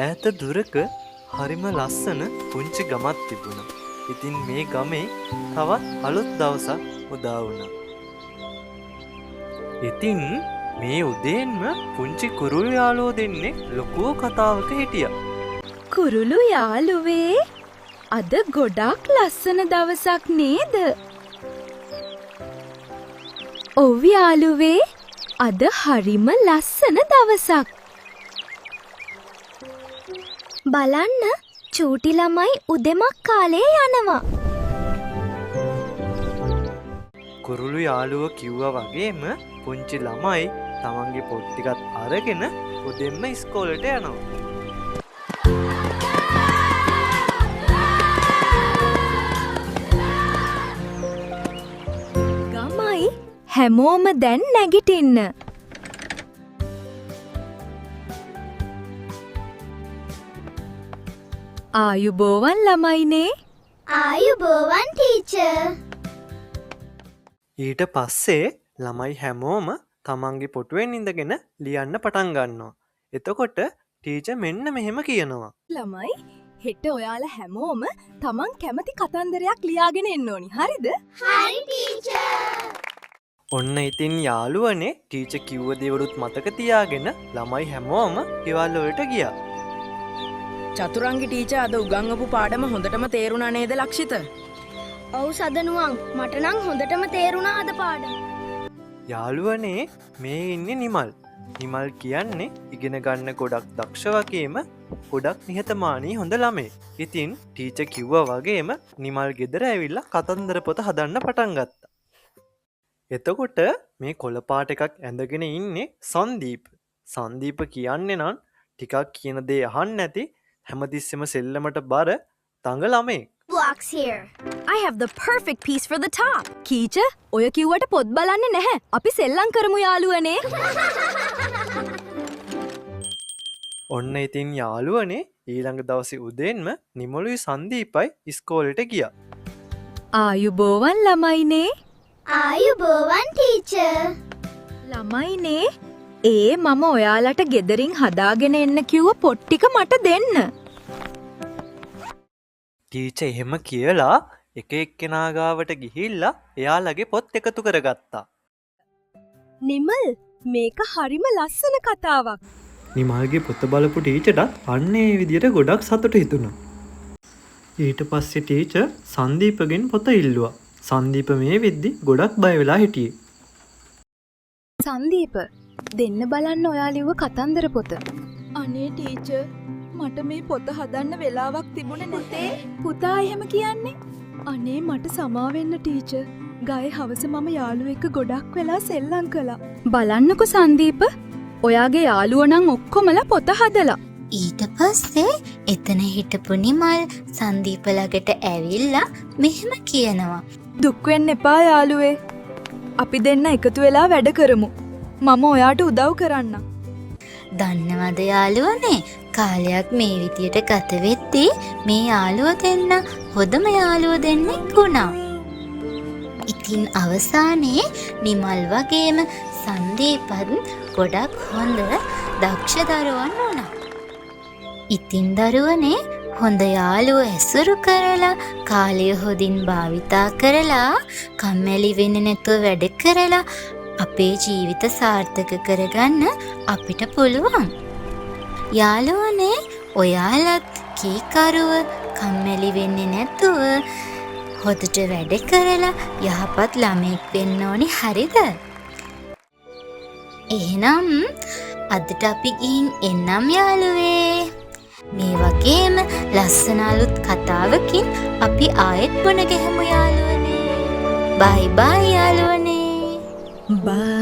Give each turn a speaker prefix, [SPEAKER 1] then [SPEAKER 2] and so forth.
[SPEAKER 1] ඈත දුරක හරිම ලස්සන පුංචි ගමක් තිබුණා. ඉතින් මේ ගමේ තවත් අලුත් දවසක් උදා වුණා. ඉතින් මේ උදේන්ම පුංචි කුරුළු යාළුවෝ දෙන්නෙක් ලොකු කතාවක හිටියා.
[SPEAKER 2] කුරුළු යාළුවේ, අද ගොඩක් ලස්සන දවසක් නේද? ඔව් යාළුවේ, අද හරිම ලස්සන දවසක්. බලන්න, චූටි ළමයි උදෙමක් කාලේ යනවා.
[SPEAKER 1] කුරුළු යාළුවෝ කිව්වා වගේම පුංචි ළමයි තමන්ගේ පොත් ටිකත් අරගෙන උදෙන්ම ඉස්කෝලේට යනවා.
[SPEAKER 2] ගමයි හැමෝම දැන් නැගිටින්න. ආයුබෝවන් ළමයිනේ.
[SPEAKER 3] ආයුබෝවන් ටීචර්.
[SPEAKER 1] ඊට පස්සේ ළමයි හැමෝම තමන්ගේ පොටුවෙන් ඉඳගෙන ලියන්න පටන් ගන්නවා. එතකොට ටීචර් මෙන්න මෙහෙම කියනවා.
[SPEAKER 2] ළමයි, හෙට ඔයාලා හැමෝම තමන් කැමති කතන්දරයක් ලියාගෙන එන්න ඕනි. හරිද?
[SPEAKER 3] හරි ටීචර්.
[SPEAKER 1] ඔන්න ඉතින් යාළුවනේ ටීචර් කිව්ව දේවලුත් මතක තියාගෙන ළමයි හැමෝම ගෙවල් වලට ගියා.
[SPEAKER 4] චතුරංගි ටීචර් අද උගන්වපු පාඩම හොඳටම තේරුණා නේද ලක්ෂිත?
[SPEAKER 3] ඔව් සදනුවන්, මට නම් හොඳටම තේරුණා අද පාඩම.
[SPEAKER 1] යාළුවනේ මේ ඉන්නේ නිමල්. නිමල් කියන්නේ ඉගෙන ගන්න ගොඩක් දක්ෂ වගේම ගොඩක් නිහතමානී හොඳ ළමයි. ඉතින් ටීචර් කිව්වා වගේම නිමල් ගෙදර ඇවිල්ලා කතන්දර පොත හදන්න පටන් ගත්තා. එතකොට මේ කොළ පාට එකක් ඇඳගෙන ඉන්නේ සංදීප්. සංදීප කියන්නේ නම් ටිකක් කියන දේ අහන්න නැති, හැමතිස්සෙම සෙල්ලමට බර තඟ ළමෙක්.
[SPEAKER 3] Blocks here.
[SPEAKER 2] I have the perfect piece for the top. කීචර්, ඔය කිව්වට පොත් බලන්නේ නැහැ. අපි සෙල්ලම් කරමු යාළුවනේ.
[SPEAKER 1] ඔන්න ඉතින් යාළුවනේ ඊළඟ දවසේ උදේන්ම නිමලුයි සංදීපයි ඉස්කෝලේට ගියා.
[SPEAKER 2] ආයුබෝවන් ළමයිනේ.
[SPEAKER 3] ආයුබෝවන් ටීචර්.
[SPEAKER 2] ළමයිනේ, මම ඔයාලට ගෙදරින් හදාගෙන එන්න කිව්ව පොත් ටික මට දෙන්න.
[SPEAKER 1] ටීචර් එහෙම කියලා එක එක්කෙනා ගාවට ගිහිල්ලා එයාලගේ පොත් එකතු කරගත්තා.
[SPEAKER 2] නිමල්, මේක හරිම ලස්සන කතාවක්.
[SPEAKER 1] නිමල්ගේ පොත බලපු ටීචර්ටත් අන්න ඒ විදියට ගොඩක් සතුටු හිතුණා. ඊට පස්සේ ටීචර් සංදීපගෙන් පොත ඉල්ලුවා. සංදීප මේ වෙද්දි ගොඩක් බය වෙලා හිටියේ.
[SPEAKER 2] සංදීප, දෙන්න බලන්න ඔයා ලිව්ව කතන්දර පොත. අනේ ටීචර්, මට මේ පොත හදන්න වෙලාවක් තිබුණේ නැතේ. පුතා එහෙම කියන්නේ? අනේ මට සමා වෙන්න ටීචර්. ගායේ හවස මම යාළුවෙක් එක්ක ගොඩක් වෙලා සෙල්ලම් කළා. බලන්නකෝ සංදීප, ඔයාගේ යාළුවෝ නම් ඔක්කොමලා පොත හදලා.
[SPEAKER 5] ඊට පස්සේ එතන හිටපු නිමල් සංදීප ළඟට ඇවිල්ලා මෙහෙම කියනවා.
[SPEAKER 2] දුක් වෙන්න එපා යාළුවේ. අපි දෙන්න එකතු වෙලා වැඩ කරමු. මම ඔයාට උදව් කරන්නම්.
[SPEAKER 5] දන්නවද යාළුවනේ, කාලයක් මේ විදියට ගත වෙද්දී මේ යාළුවෝ දෙන්න හොඳම යාළුවෝ දෙන්නෙක් වුණා. ඉතින් අවසානයේ නිමල් වගේම සංදීපත් ගොඩක් හොඳ දක්ෂ දරුවන් වුණා. ඉතින් දරුවනේ හොඳ යාළුවෝ ඇසුරු කරලා, කාලය හොඳින් භාවිතා කරලා, කම්මැලි වෙන්නේ නැතුව වැඩ කරලා අපේ ජීවිත සාර්ථක කරගන්න අපිට පුළුවන්. යාළුවනේ, ඔයාලත් කීකරුව, කම්මැලි වෙන්නේ නැතුව හොඳට වැඩ කරලා යහපත් ළමෙක් වෙන්න ඕනි. හරිද? එහෙනම් අදට අපි ගිහින් එන්නම් යාළුවේ. මේ වගේම ලස්සන අලුත් කතාවකින් අපි ආයෙත් මුණ ගැහෙමු යාළුවනේ. බයි බයි යාළුවනේ.
[SPEAKER 2] බයි.